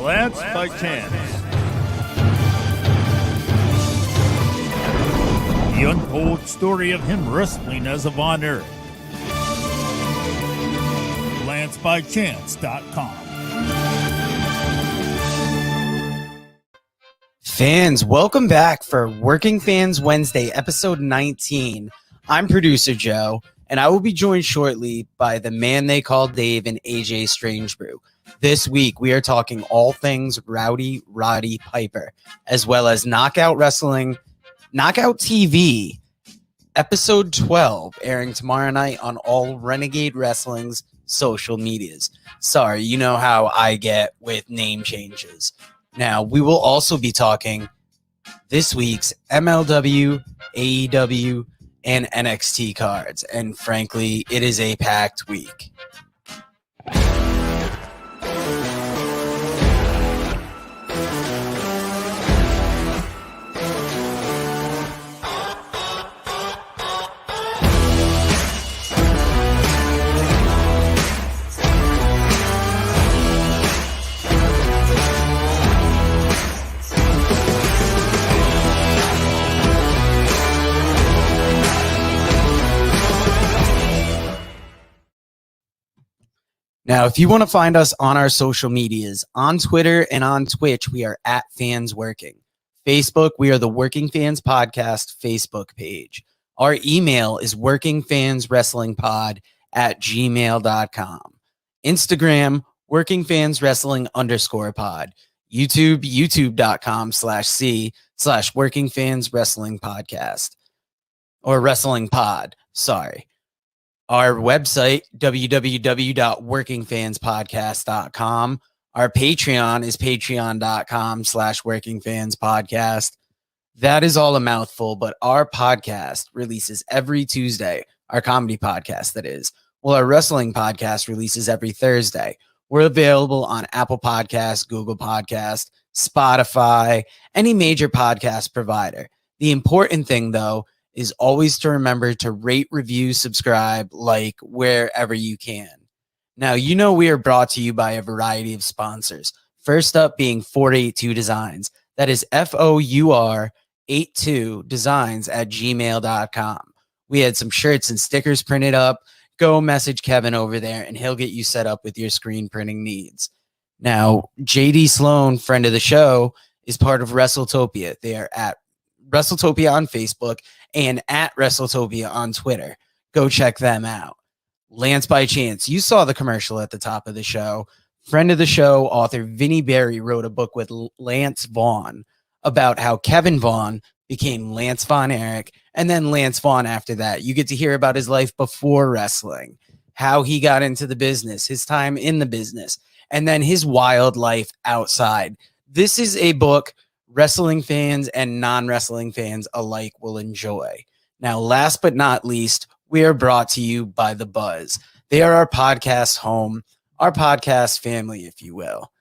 Lance by Chance. The untold story of him wrestling as a Von Erich. LanceByChance.com. Fans, welcome back for Working Fans Wednesday, episode 19. I'm producer Joe, and I will be joined shortly by the man they call Dave and AJ Strangebrew. This week, we are talking all things Rowdy Roddy Piper, as well as Knockout Wrestling, Knockout TV, episode 12, airing tomorrow night on all Renegade Wrestling's social medias. Sorry, you know how I get with name changes. Now, we will also be talking this week's MLW, AEW, and NXT cards. And frankly, it is a packed week. Now, if you want to find us on our social medias, on Twitter and on Twitch, we are at Fans Working. Facebook, we are the Working Fans Podcast Facebook page. Our email is workingfanswrestlingpod@gmail.com. Instagram, workingfanswrestling_pod. YouTube, youtube.com/c/workingfanswrestlingpodcast. Or wrestling pod, sorry. Our website, www.workingfanspodcast.com. Our Patreon is patreon.com/workingfanspodcast. That is all a mouthful, but our podcast releases every Tuesday. Our comedy podcast, that is. Well, our wrestling podcast releases every Thursday. We're available on Apple Podcasts, Google Podcasts, Spotify, any major podcast provider. The important thing, though, is always to remember to rate, review, subscribe, like wherever you can. Now, you know we are brought to you by a variety of sponsors. First up being 482 Designs. That is FOUR82 Designs@gmail.com. We had some shirts and stickers printed up. Go message Kevin over there and he'll get you set up with your screen printing needs. Now, JD Sloan, friend of the show, is part of WrestleTopia. They are at WrestleTopia on Facebook and at WrestleTopia on Twitter. Go check them out. Lance by Chance. You saw the commercial at the top of the show. Friend of the show, author Vinnie Berry wrote a book with Lance Vaughn about how Kevin Vaughn became Lance Von Erich and then Lance Vaughn after that. You get to hear about his life before wrestling, how he got into the business, his time in the business, and then his wild life outside. This is a book wrestling fans and non-wrestling fans alike will enjoy. Now, last but not least, we are brought to you by The Buzz. They are our podcast home, our podcast family, if you will.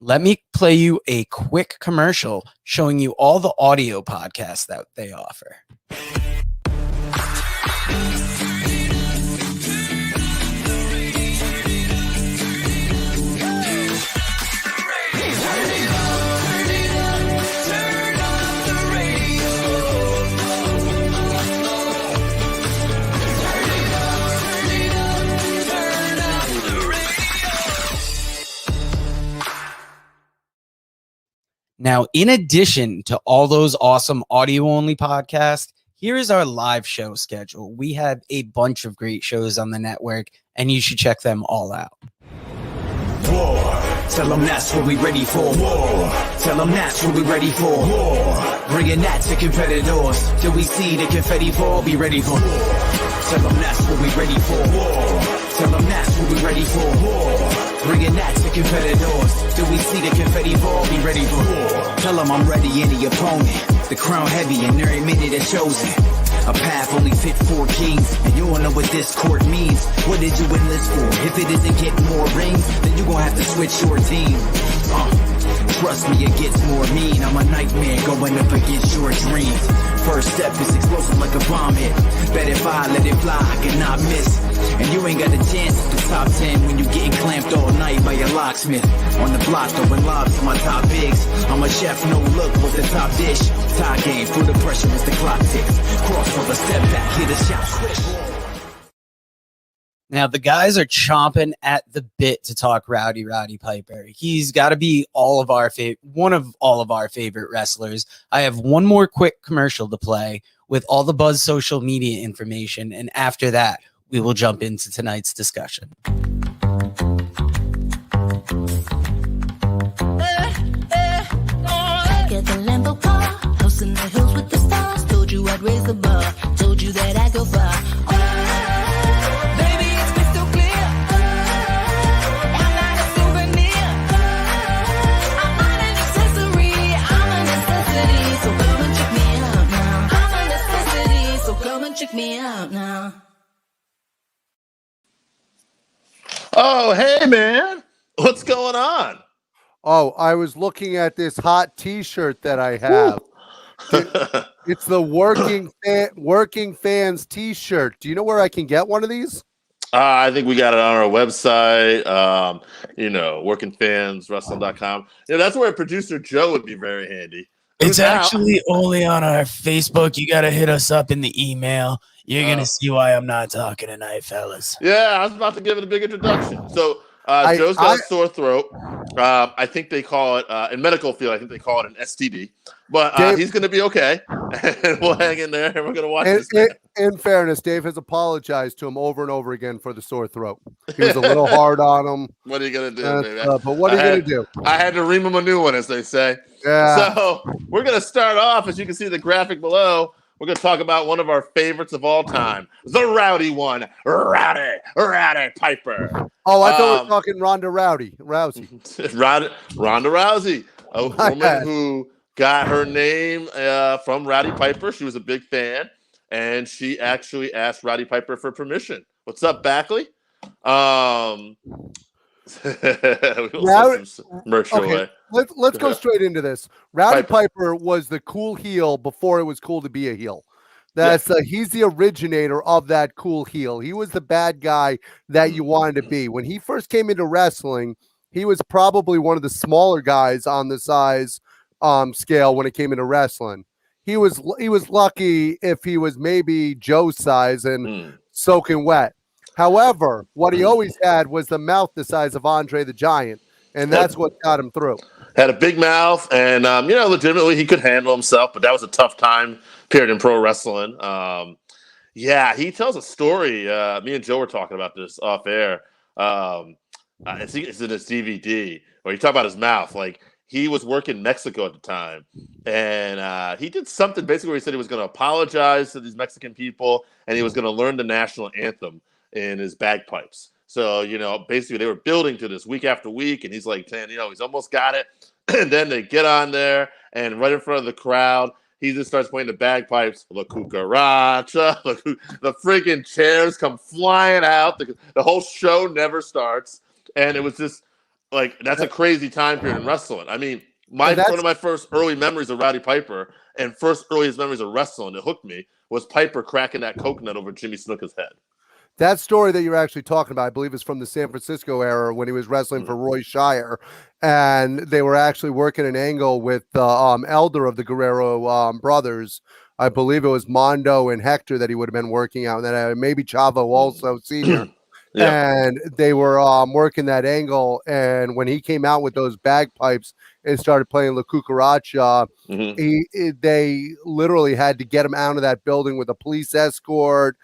Let me play you a quick commercial showing you all the audio podcasts that they offer. Now, in addition to all those awesome audio-only podcasts, here is our live show schedule. We have a bunch of great shows on the network, and you should check them all out. War. Tell them that's what we ready for. War. Tell them that's what we ready for. War. Bringing that to competitors. Till we see the confetti fall, be ready for war. Tell them that's what we ready for. War. Tell them that's what we ready for. War. Bringing that to competitors. Till we see the confetti fall, be ready for war. Tell them I'm ready, any opponent. The crown heavy and every minute is chosen. A path only fit for kings, and you don't know what this court means. What did you enlist for? If it isn't getting more rings, then you gon' have to switch your team. Trust me, it gets more mean. I'm a nightmare going up against your dreams. First step is explosive like a vomit. Bet if I let it fly, I cannot miss. And you ain't got a chance at the top 10 when you getting clamped all night by your locksmith. On the block, throwing lobs to my top bigs. I'm a chef, no look, with the top dish. Tie game, through the pressure as the clock ticks. Crossover, step back, hit a shot, switch. Now, the guys are chomping at the bit to talk Rowdy Roddy Piper. He's got to be one of all of our favorite wrestlers. I have one more quick commercial to play with all the Buzz social media information, and after that, we will jump into tonight's discussion. Get the Lambo car, house in the hills with the stars. Told you I'd raise the bar, told you that I go far. Baby, it's crystal clear. I'm not a souvenir. I'm not an accessory. I'm a necessity. So come and check me out now. I'm a necessity. So come and check me out now. Oh, hey, man. What's going on? Oh, I was looking at this hot T-shirt that I have. It's the working fans T-shirt. Do you know where I can get one of these? I think we got it on our website, workingfanswrestling.com. That's where producer Joe would be very handy. It's actually only on our Facebook. You got to hit us up in the email. You're going to see why I'm not talking tonight, fellas. Yeah, I was about to give it a big introduction. So Joe's got a sore throat. I think they call it, in medical field, I think they call it an STD. But Dave, he's going to be okay. And we'll hang in there, and we're going to watch this. In fairness, Dave has apologized to him over and over again for the sore throat. He was a little hard on him. What are you going to do, baby? But what are you going to do? I had to ream him a new one, as they say. Yeah. So we're going to start off, as you can see the graphic below. We're going to talk about one of our favorites of all time, the rowdy one, Roddy Piper. Oh, I thought we were talking Ronda Rousey. Ronda Rousey, a woman who got her name from Roddy Piper. She was a big fan, and she actually asked Roddy Piper for permission. What's up, Backley? We'll send some merch away. Let's go straight into this. Rowdy Piper was the cool heel before it was cool to be a heel. He's the originator of that cool heel. He was the bad guy that you wanted to be. When he first came into wrestling, he was probably one of the smaller guys on the size scale when it came into wrestling. He was lucky if he was maybe Joe's size and soaking wet. However, what he always had was the mouth the size of Andre the Giant, and that's what got him through. Had a big mouth, and legitimately he could handle himself, but that was a tough time period in pro wrestling. He tells a story. Me and Joe were talking about this off air. It's in his DVD where he talked about his mouth. Like, he was working in Mexico at the time, and he did something basically where he said he was going to apologize to these Mexican people, and he was going to learn the national anthem in his bagpipes. So, basically they were building to this week after week, and he's like saying, he's almost got it. And then they get on there, and right in front of the crowd, he just starts playing the bagpipes. La cucaracha. The freaking chairs come flying out. The whole show never starts. And it was just like, that's a crazy time period in wrestling. I mean, one of my first early memories of Roddy Piper and earliest memories of wrestling that hooked me was Piper cracking that coconut over Jimmy Snuka's head. That story that you're actually talking about, I believe, is from the San Francisco era when he was wrestling for Roy Shire, and they were actually working an angle with the elder of the Guerrero brothers. I believe it was Mondo and Hector that he would have been working out, and then maybe Chavo also Senior. And they were working that angle, and when he came out with those bagpipes and started playing La Cucaracha, they literally had to get him out of that building with a police escort.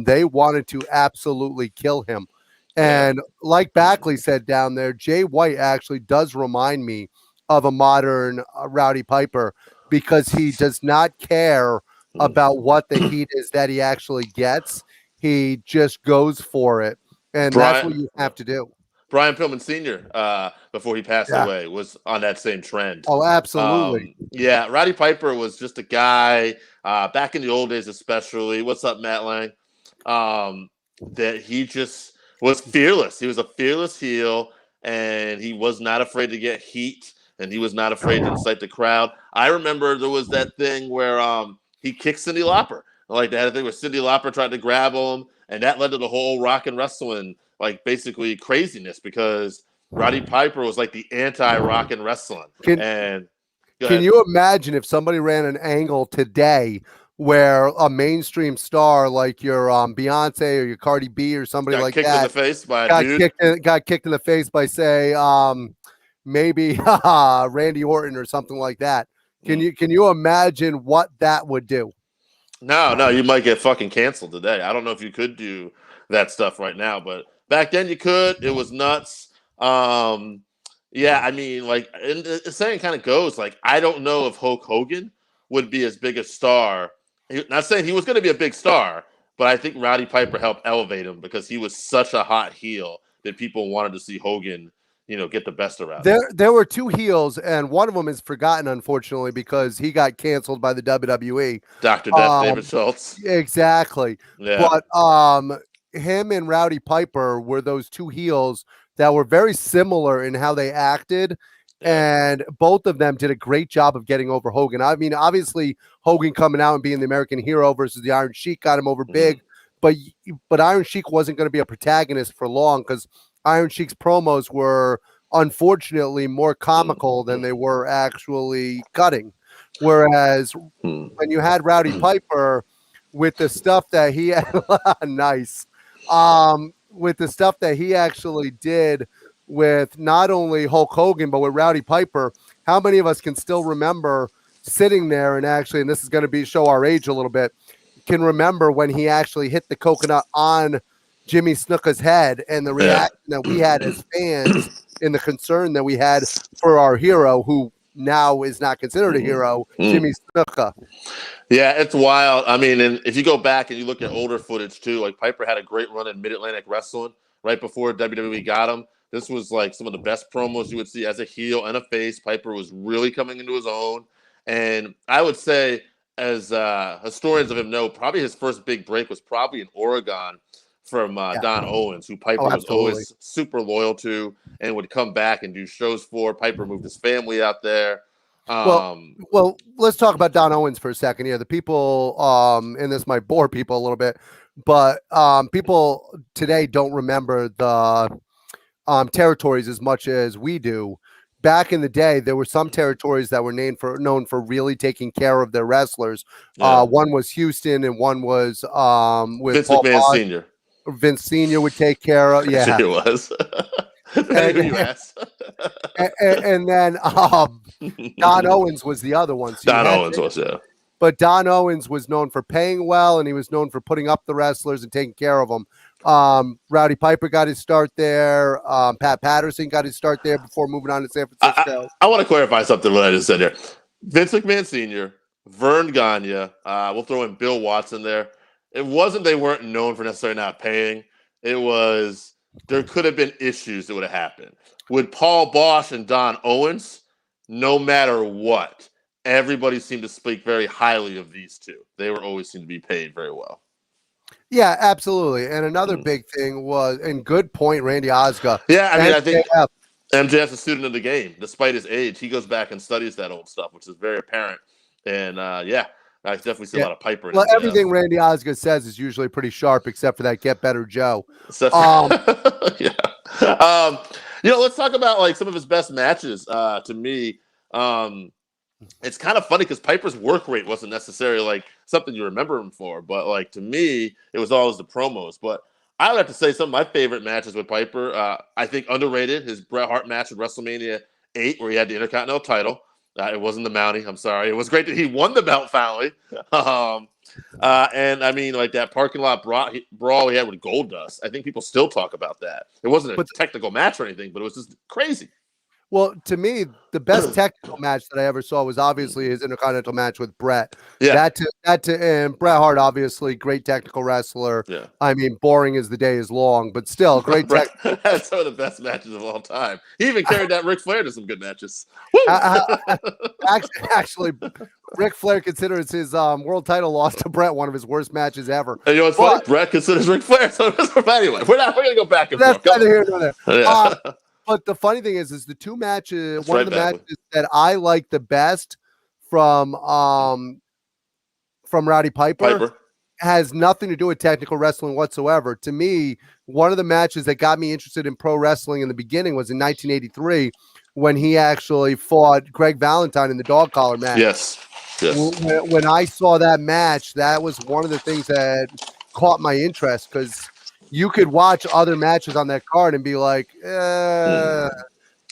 They wanted to absolutely kill him. And like Backley said down there, Jay White actually does remind me of a modern Rowdy Piper because he does not care about what the heat is that he actually gets. He just goes for it. And that's what you have to do. Brian Pillman Sr., before he passed away, was on that same trend. Oh, absolutely. Roddy Piper was just a guy, back in the old days especially. What's up, Matt Lang? That he just was fearless. He was a fearless heel, and he was not afraid to get heat. and he was not afraid to incite the crowd. I remember there was that thing where he kicked Cyndi Lauper. Like they had a thing where Cyndi Lauper tried to grab him, and that led to the whole rock and wrestling, like basically craziness because Roddy Piper was like the anti-rock and wrestling. Can you imagine if somebody ran an angle today where a mainstream star like your Beyonce or your Cardi B or somebody like kicked that in the face by a dude? Got kicked in the face by, say, maybe Randy Orton or something like that. Can you imagine what that would do? No, you might get fucking canceled today. I don't know if you could do that stuff right now, but back then you could. It was nuts. Yeah, I mean, like, and the saying kind of goes, like, I don't know if Hulk Hogan would be as big a star. Not saying he was going to be a big star, but I think Roddy Piper helped elevate him because he was such a hot heel that people wanted to see Hogan, get the best around him. There were two heels, and one of them is forgotten, unfortunately, because he got canceled by the WWE. Dr. Death, David Schultz. Exactly. Yeah. But him and Rowdy Piper were those two heels that were very similar in how they acted. And both of them did a great job of getting over Hogan. I mean, obviously, Hogan coming out and being the American hero versus the Iron Sheik got him over big. But Iron Sheik wasn't going to be a protagonist for long because Iron Sheik's promos were unfortunately more comical than they were actually cutting. Whereas when you had Rowdy Piper with the stuff that he had, nice, with the stuff that he actually did with not only Hulk Hogan, but with Rowdy Piper, how many of us can still remember sitting there and this is going to show our age a little bit, can remember when he actually hit the coconut on Jimmy Snuka's head and the reaction that we had as fans and the concern that we had for our hero, who now is not considered a hero, Jimmy Snuka. Yeah, it's wild. I mean, and if you go back and you look at older footage too, like Piper had a great run in Mid-Atlantic Wrestling right before WWE got him. This was like some of the best promos you would see as a heel and a face. Piper was really coming into his own. And I would say, as historians of him know, probably his first big break was probably in Oregon from Don Owens, who Piper was always super loyal to and would come back and do shows for. Piper moved his family out there. Well, let's talk about Don Owens for a second here. The people, and this might bore people a little bit, but people today don't remember the territories as much as we do. Back in the day, there were some territories that were known for really taking care of their wrestlers. One was Houston, and one was with Vince Paul McMahon Bosh. Sr. Vince Sr. would take care of. Yeah, it was. and then Don Owens was the other one. So Don Owens was, yeah. But Don Owens was known for paying well, and he was known for putting up the wrestlers and taking care of them. Rowdy Piper got his start there. Pat Patterson got his start there before moving on to San Francisco. I want to clarify something what I just said here. Vince McMahon Sr., Vern Gagne, we'll throw in Bill Watson there. It wasn't they weren't known for necessarily not paying. It was there could have been issues that would have happened. With Paul Bosh and Don Owens, no matter what, everybody seemed to speak very highly of these two. They were always seemed to be paid very well. Yeah, absolutely. And another big thing was, and good point, Randy Osgood. Yeah, I mean, I think MJF's a student of the game. Despite his age, he goes back and studies that old stuff, which is very apparent. And, I definitely see a lot of Piper in Well, MJF. everything Randy Osgood says is usually pretty sharp, except for that Get Better Joe. Yeah. Let's talk about, like, some of his best matches. To me, it's kind of funny because Piper's work rate wasn't necessarily like something you remember him for, but like to me, it was always the promos. But I would have to say some of my favorite matches with Piper. I think underrated his Bret Hart match at WrestleMania 8, where he had the Intercontinental title. It wasn't the Mountie. I'm sorry. It was great that he won the belt finally. And I mean, like that parking lot brawl he had with Goldust. I think people still talk about that. It wasn't a technical match or anything, but it was just crazy. Well, to me, the best technical match that I ever saw was obviously his Intercontinental match with Bret. Yeah. And Bret Hart, obviously, great technical wrestler. Yeah. I mean, boring as the day is long, but still great. That's some of the best matches of all time. He even carried that Ric Flair to some good matches. Actually, Ric Flair considers his world title loss to Bret one of his worst matches ever. And you know what's funny? Bret considers Ric Flair. So anyway, we're going to go back and forth. That's neither here nor there. Yeah. but the funny thing is the two matches, That's one right of the back. matches that I like the best from Rowdy Piper has nothing to do with technical wrestling whatsoever. To me, one of the matches that got me interested in pro wrestling in the beginning was in 1983 when he actually fought Greg Valentine in the dog collar match. Yes. When I saw that match, that was one of the things that caught my interest because you could watch other matches on that card and be like,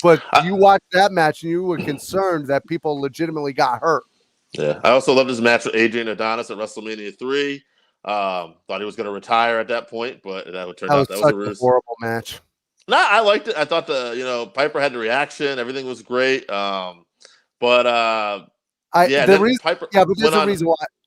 but you watched that match and you were concerned that people legitimately got hurt. Yeah, I also loved his match with Adrian Adonis at WrestleMania 3. Thought he was going to retire at that point, but that would turn out that was a ruse. Horrible match. No, I liked it. I thought Piper had the reaction. Everything was great. Piper.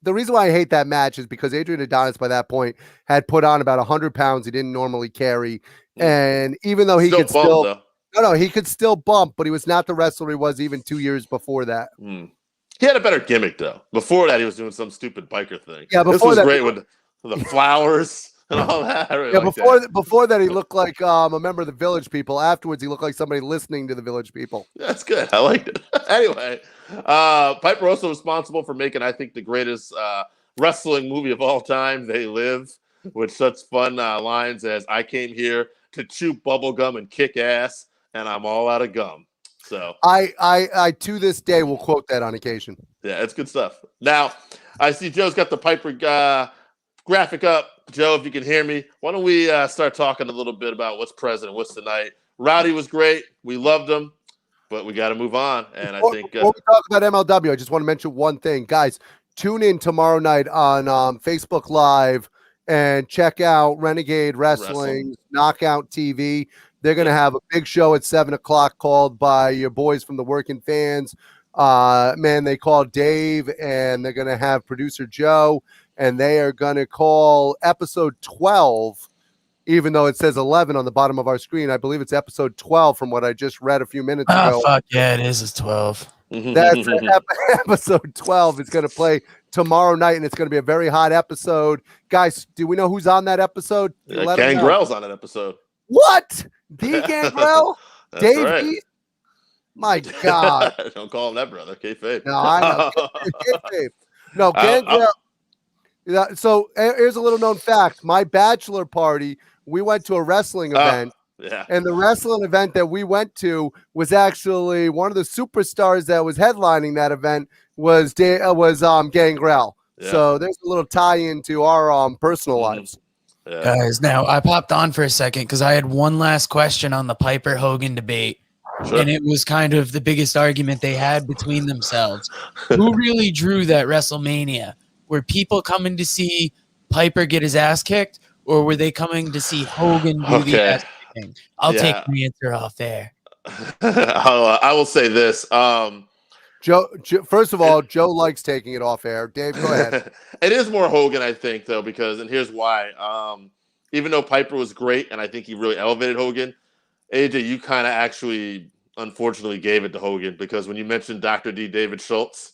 The reason why I hate that match is because Adrian Adonis by that point had put on about 100 pounds he didn't normally carry, and even though he could still bump, but he was not the wrestler he was even 2 years before that. He had a better gimmick though. Before that, he was doing some stupid biker thing. Yeah, this was great with the flowers and all that. Before that, he looked like a member of the Village People. Afterwards, he looked like somebody listening to the Village People. That's good. I liked it. Anyway, Piper also responsible for making, I think, the greatest wrestling movie of all time, They Live, with such fun lines as "I came here to chew bubblegum and kick ass, and I'm all out of gum." So I to this day will quote that on occasion. Yeah, it's good stuff. Now, I see Joe's got the Piper graphic up. Joe, if you can hear me, why don't we start talking a little bit about what's present and what's tonight? Rowdy was great. We loved him, but we got to move on. And before we talk about MLW, I just want to mention one thing. Guys, tune in tomorrow night on Facebook Live and check out Renegade Wrestling's Knockout TV. They're going to have a big show at 7 o'clock called by your boys from the Working Fans. They call Dave, and they're going to have producer Joe, and they are going to call episode 12, even though it says 11 on the bottom of our screen. I believe it's episode 12 from what I just read a few minutes ago. Fuck yeah, it is. It's 12. That's episode 12. It's going to play tomorrow night, and it's going to be a very hot episode. Guys, do we know who's on that episode? Gangrel's on that episode. What? D. Gangrel? Dave right. East? My God. Don't call him that, brother. Kayfabe. No, I know. Kayfabe. No, Gangrel. So here's a little known fact. My bachelor party, we went to a wrestling event. Yeah. And the wrestling event that we went to was actually one of the superstars that was headlining that event was Gangrel. Yeah. So there's a little tie-in to our personal lives. Yeah. Guys, now I popped on for a second because I had one last question on the Piper Hogan debate. Sure. And it was kind of the biggest argument they had between themselves. Who really drew that WrestleMania? Were people coming to see Piper get his ass kicked, or were they coming to see Hogan do the ass kicking? I'll take the answer off there. I will say this. Joe, first of all, Joe likes taking it off air. Dave, go ahead. It is more Hogan, I think, though, and here's why. Even though Piper was great, and I think he really elevated Hogan, AJ, you kind of actually, unfortunately, gave it to Hogan because when you mentioned Dr. D. David Schultz,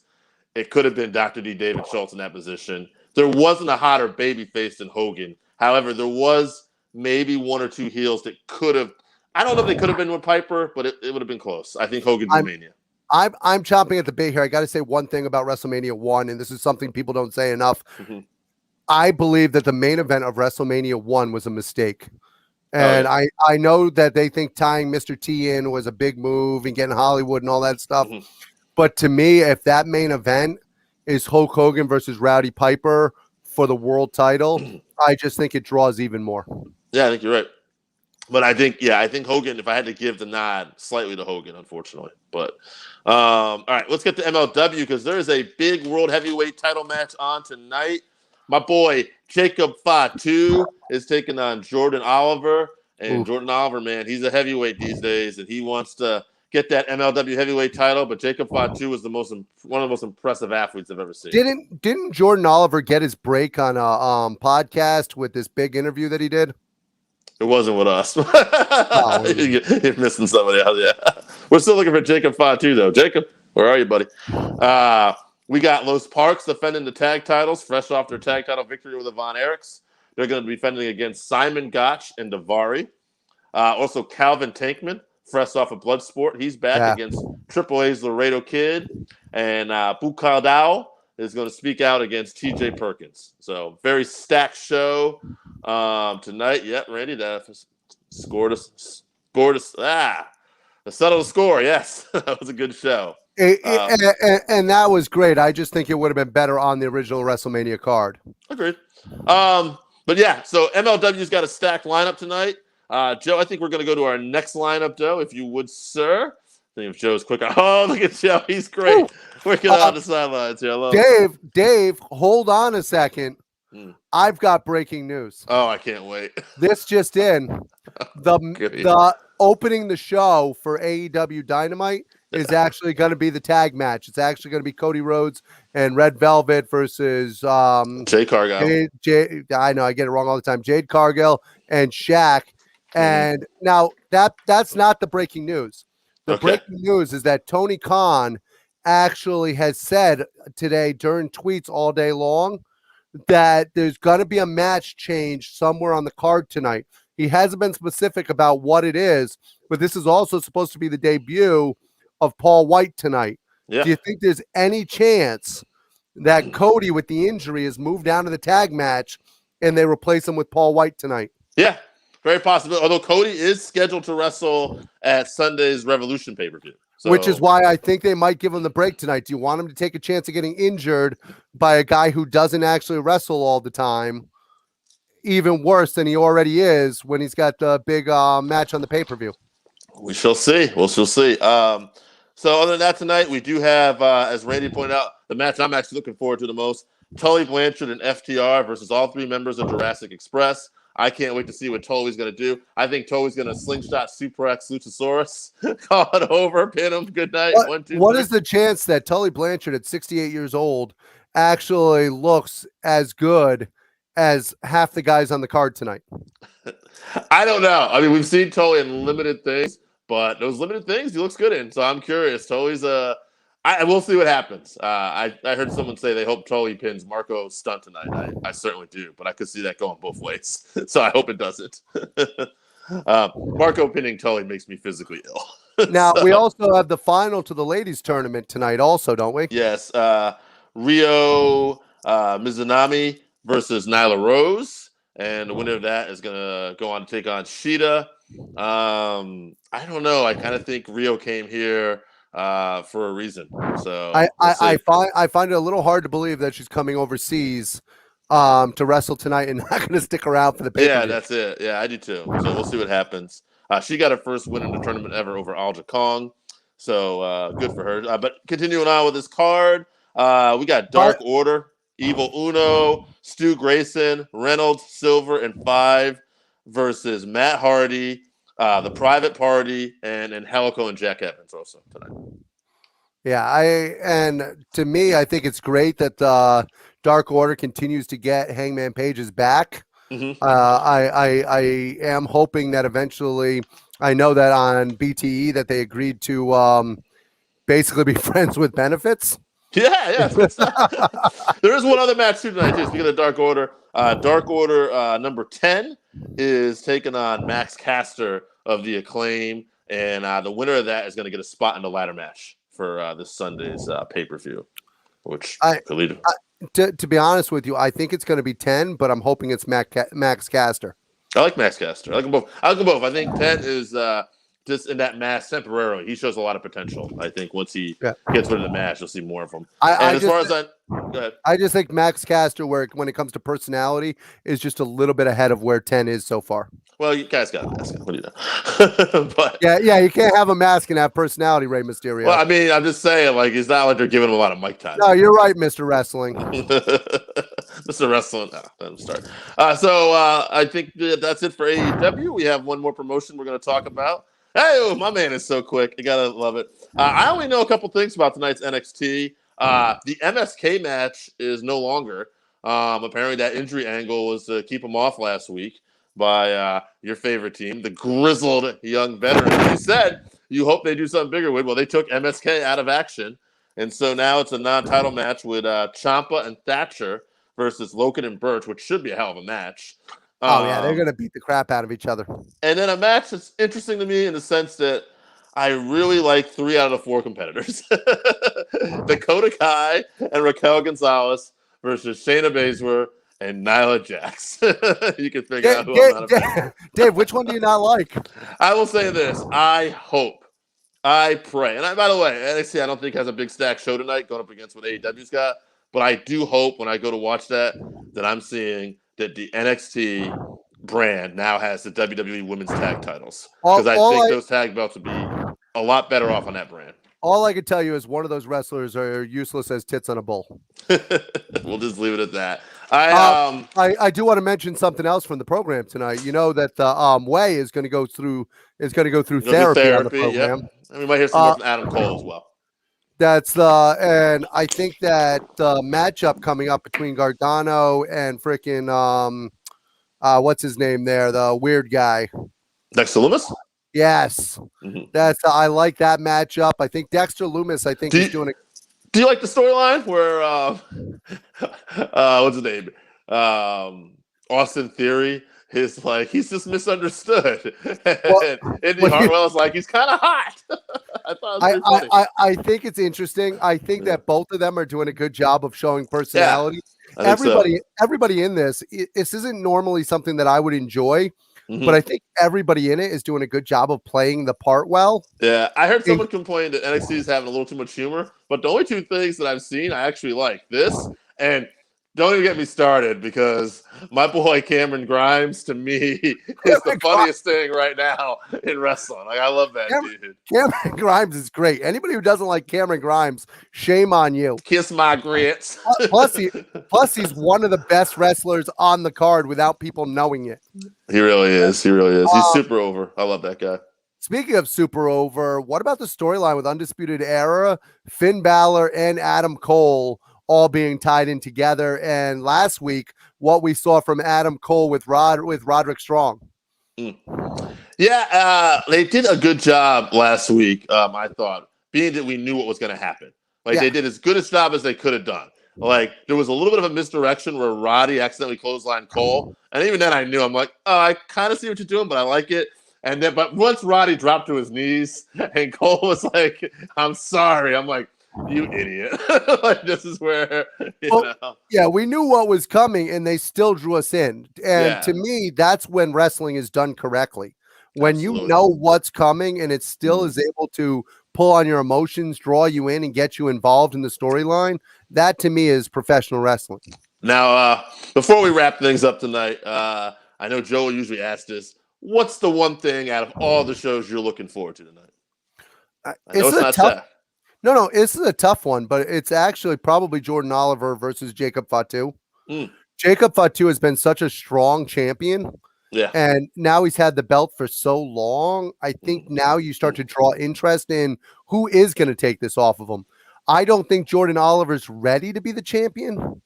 it could have been Dr. D. David Schultz in that position. There wasn't a hotter baby face than Hogan. However, there was maybe one or two heels that could have. I don't know if they could have been with Piper, but it would have been close. I think Hogan beat Mania. I'm chomping at the bit here. I got to say one thing about WrestleMania 1, and this is something people don't say enough. Mm-hmm. I believe that the main event of WrestleMania 1 was a mistake. And I know that they think tying Mr. T in was a big move and getting Hollywood and all that stuff. Mm-hmm. But to me, if that main event is Hulk Hogan versus Rowdy Piper for the world title, I just think it draws even more. Yeah, I think you're right. But I think Hogan, if I had to give the nod slightly to Hogan, unfortunately. But all right, let's get to MLW because there is a big world heavyweight title match on tonight. My boy Jacob Fatu is taking on Jordan Oliver. And Jordan Oliver, man, he's a heavyweight these days, and he wants to get that MLW heavyweight title. But Jacob Fatu is one of the most impressive athletes I've ever seen. Didn't Jordan Oliver get his break on a podcast with this big interview that he did? It wasn't with us. You're missing somebody else. Yeah, we're still looking for Jacob Fatu though. Jacob, where are you, buddy? We got Los Parks defending the tag titles, fresh off their tag title victory over the Von Erichs. They're going to be defending against Simon Gotch and Davari. Also, Calvin Tankman fresh off of Bloodsport. He's back Yeah. against Triple A's Laredo Kid, and Bukaldao is going to speak out against T.J. Perkins. So very stacked show tonight. Yep, Randy, that the settle the score. Yes, that was a good show. And that was great. I just think it would have been better on the original WrestleMania card. Agreed. But yeah, so MLW's got a stacked lineup tonight. Joe, I think we're going to go to our next lineup, Joe, if you would, sir. I think if Joe's quick. Oh, look at Joe. He's great. Working on the sidelines here. I love it. Dave, hold on a second. I've got breaking news. Oh, I can't wait. This just in. The opening the show for AEW Dynamite is actually going to be the tag match. It's actually going to be Cody Rhodes and Red Velvet versus Jade Cargill. I know I get it wrong all the time. Jade Cargill and Shaq. And now that's not the breaking news. The breaking news is that Tony Khan actually has said today during tweets all day long that there's going to be a match change somewhere on the card tonight. He hasn't been specific about what it is, but this is also supposed to be the debut of Paul White tonight. Yeah. Do you think there's any chance that Cody with the injury is moved down to the tag match and they replace him with Paul White tonight? Yeah, very possible. Although Cody is scheduled to wrestle at Sunday's Revolution pay-per-view. So, which is why I think they might give him the break tonight. Do you want him to take a chance of getting injured by a guy who doesn't actually wrestle all the time, even worse than he already is when he's got the big match on the pay-per-view? We shall see. We'll see. So other than that, tonight we do have, as Randy pointed out, the match I'm actually looking forward to the most: Tully Blanchard and FTR versus all three members of Jurassic Express. I can't wait to see what Tully's going to do. I think Tully's going to slingshot suplex Luchasaurus, call it over, pin him. Good night. What is the chance that Tully Blanchard at 68 years old actually looks as good as half the guys on the card tonight? I don't know. I mean, we've seen Tully in limited things, but those limited things he looks good in. So I'm curious. Tully's we'll see what happens. I heard someone say they hope Tully pins Marco Stunt tonight. I certainly do, but I could see that going both ways. So I hope it doesn't. Marco pinning Tully makes me physically ill. Now, we also have the final to the ladies tournament tonight also, don't we? Yes. Rio Mizunami versus Nyla Rose. And the winner of that is going to go on to take on Sheeta. I don't know. I kind of think Rio came here for a reason. So I find it a little hard to believe that she's coming overseas to wrestle tonight and not going to stick around for the pay-per-view. Yeah, that's it. Yeah, I do too. So we'll see what happens. She got her first win in the tournament ever over Alja Kong. So good for her. But continuing on with this card, we got Dark Order, Evil Uno, Stu Grayson, Reynolds, Silver, and Five versus Matt Hardy, the Private Party, and Angelico and Jack Evans also tonight. Yeah, and to me, I think it's great that Dark Order continues to get Hangman Page's back. Mm-hmm. I am hoping that eventually, I know that on BTE that they agreed to basically be friends with benefits. Yeah. There is one other match too tonight, too. Speaking of Dark Order, number 10 is taking on Max Caster of the Acclaim, and the winner of that is going to get a spot in the ladder match for this Sunday's pay-per-view, which could lead to be honest with you, I think it's going to be 10, but I'm hoping it's Max Caster. I like Max Caster. I like them both. I think 10 is just in that match temporarily. He shows a lot of potential. I think once he gets rid of the match, you'll see more of him. Go ahead. I just think Max Caster, when it comes to personality, is just a little bit ahead of where 10 is so far. Well, you guys got a mask. What do you know? But yeah, you can't have a mask and have personality, Rey Mysterio. Well, I mean, I'm just saying, like, it's not like they're giving him a lot of mic time. No, you're right, Mr. Wrestling. Mr. Wrestling. Let him start. So I think that's it for AEW. We have one more promotion we're going to talk about. Hey, my man is so quick. You gotta love it. I only know a couple things about tonight's NXT. The MSK match is no longer. Apparently, that injury angle was to keep him off last week by your favorite team, the grizzled young veterans. You said you hope they do something bigger with. Well, they took MSK out of action, and so now it's a non-title match with Ciampa and Thatcher versus Logan and Burch, which should be a hell of a match. Oh, yeah, they're going to beat the crap out of each other. And then a match that's interesting to me in the sense that I really like 3 out of the 4 competitors. Dakota Kai and Raquel Gonzalez versus Shayna Baszler and Nyla Jax. You can figure out who I'm not a fan. Dave, which one do you not like? I will say this. I pray. And by the way, NXT I don't think has a big stack show tonight going up against what AEW's got. But I do hope when I go to watch that I'm seeing that the NXT brand now has the WWE Women's Tag titles. Because I think those tag belts would be a lot better off on that brand. All I can tell you is one of those wrestlers are useless as tits on a bull. We'll just leave it at that. I do want to mention something else from the program tonight. You know that the Way is going to go through therapy on the program. Yep. And we might hear some more from Adam Cole as well. And I think that the matchup coming up between Gargano and freaking what's his name there, the weird guy, Dexter Lumis. Yes, I like that matchup. I think Dexter Lumis. I think he's doing it. Do you like the storyline where what's his name? Austin Theory is like he's just misunderstood. And Indy Hartwell is like he's kind of hot. I thought it was pretty funny. I think it's interesting. I think that both of them are doing a good job of showing personality. Yeah, everybody in this isn't normally something that I would enjoy. But I think everybody in it is doing a good job of playing the part well. Yeah, I heard someone complain that NXT is having a little too much humor, but the only 2 things that I've seen I actually like this, and don't even get me started because my boy Cameron Grimes to me is the funniest thing right now in wrestling. Like I love that dude. Cameron Grimes is great. Anybody who doesn't like Cameron Grimes, shame on you. Kiss my grits. Plus he's one of the best wrestlers on the card without people knowing it. He really is. He's super over. I love that guy. Speaking of super over, what about the storyline with Undisputed Era, Finn Balor, and Adam Cole all being tied in together? And last week, what we saw from Adam Cole with Roderick Strong. Yeah, they did a good job last week, I thought, being that we knew what was going to happen. Like, they did as good a job as they could have done. Like, there was a little bit of a misdirection where Roddy accidentally clotheslined Cole. And even then I knew, I'm like, oh, I kind of see what you're doing, but I like it. And then, but once Roddy dropped to his knees and Cole was like, I'm sorry. I'm like, you idiot. Like, this is where, you know. Yeah, we knew what was coming and they still drew us in. And to me, that's when wrestling is done correctly. When you know what's coming and it still is able to pull on your emotions, draw you in, and get you involved in the storyline, that to me is professional wrestling. Now, before we wrap things up tonight, I know Joe usually asks this. What's the one thing out of all the shows you're looking forward to tonight? I know it's not tough. No, this is a tough one, but it's actually probably Jordan Oliver versus Jacob Fatu. Jacob Fatu has been such a strong champion. Yeah. And now he's had the belt for so long. I think now you start to draw interest in who is going to take this off of him. I don't think Jordan Oliver's ready to be the champion.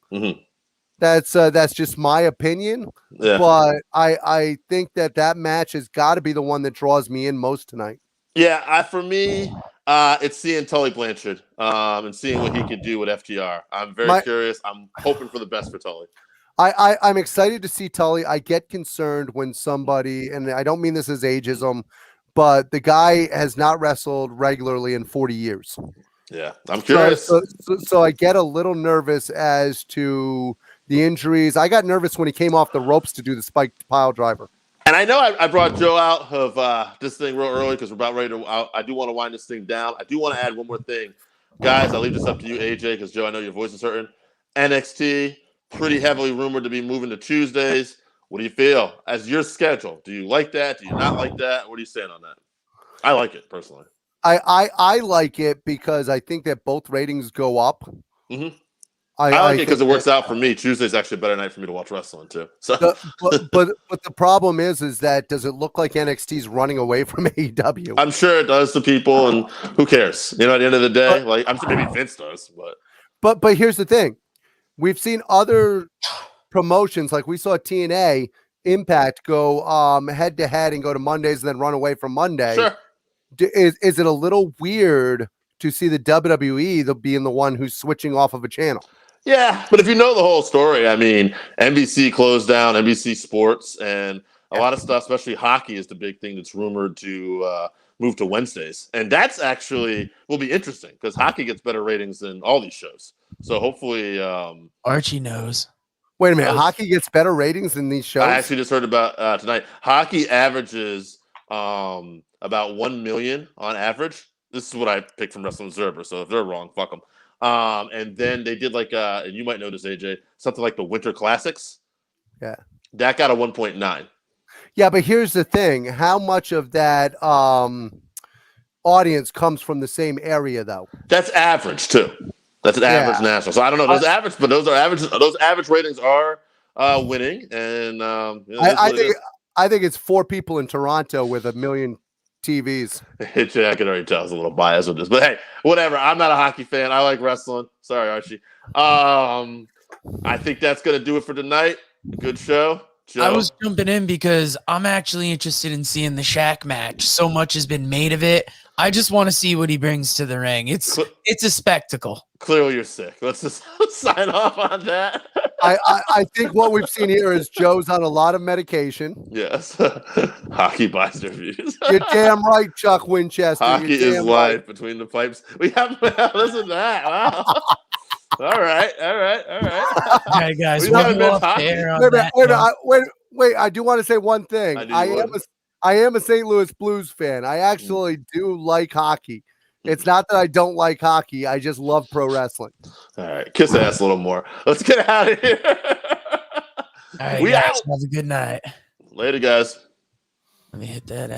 That's just my opinion. Yeah. But I think that match has got to be the one that draws me in most tonight. Yeah, for me, it's seeing Tully Blanchard and seeing what he could do with FTR. I'm very curious. I'm hoping for the best for Tully. I'm excited to see Tully. I get concerned when somebody, and I don't mean this as ageism, but the guy has not wrestled regularly in 40 years. Yeah, I'm curious. So I get a little nervous as to the injuries. I got nervous when he came off the ropes to do the spiked pile driver. And I know I brought Joe out of this thing real early because we're about ready to. I do want to wind this thing down. I do want to add one more thing, guys. I'll leave this up to you, AJ, because Joe, I know your voice is hurting. NXT pretty heavily rumored to be moving to Tuesdays. What do you feel as your schedule? Do you like that? Do you not like that? What are you saying on that? I like it personally. I like it because I think that both ratings go up. I like it because it works out for me. Tuesday's actually a better night for me to watch wrestling too. So, but the problem is that does it look like NXT's running away from AEW? I'm sure it does to people, and who cares? You know, at the end of the day, like I'm sure maybe Vince does, but here's the thing: we've seen other promotions, like we saw TNA Impact go head to head and go to Mondays and then run away from Monday. Sure. Is it a little weird to see the WWE being the one who's switching off of a channel? Yeah, but if you know the whole story, I mean, NBC closed down NBC Sports, and a lot of stuff, especially hockey, is the big thing that's rumored to moved to Wednesdays, and that's actually will be interesting because hockey gets better ratings than all these shows. So hopefully, Archie knows. Wait a minute. Hockey gets better ratings than these shows? I actually just heard about tonight. Hockey averages about 1 million on average. This is what I picked from Wrestling Observer. So if they're wrong, fuck them. And then they did like, and you might know this, AJ, something like the Winter Classics. Yeah. That got a 1.9. Yeah, but here's the thing. How much of that audience comes from the same area, though? That's average, too. That's an average national. So I don't know those average, but those are average. Those average ratings are winning. And I think it's 4 people in Toronto with 1 million TVs. I can already tell I was a little biased with this, but hey, whatever. I'm not a hockey fan. I like wrestling. Sorry, Archie. I think that's gonna do it for tonight. Good show. Joe? I was jumping in because I'm actually interested in seeing the Shaq match. So much has been made of it. I just want to see what he brings to the ring. It's a spectacle. Clearly, you're sick. Let's just sign off on that. I think what we've seen here is Joe's on a lot of medication. Yes. Hockey buys their views. You're damn right, Chuck Winchester. Hockey is life between the pipes. We have listen to that. Wow. All right. All right, guys. We haven't been talking. Wait, I do want to say one thing. I am a St. Louis Blues fan. I actually do like hockey. It's not that I don't like hockey. I just love pro wrestling. All right. Kiss ass a little more. Let's get out of here. All right, guys. Have a good night. Later, guys. Let me hit that end.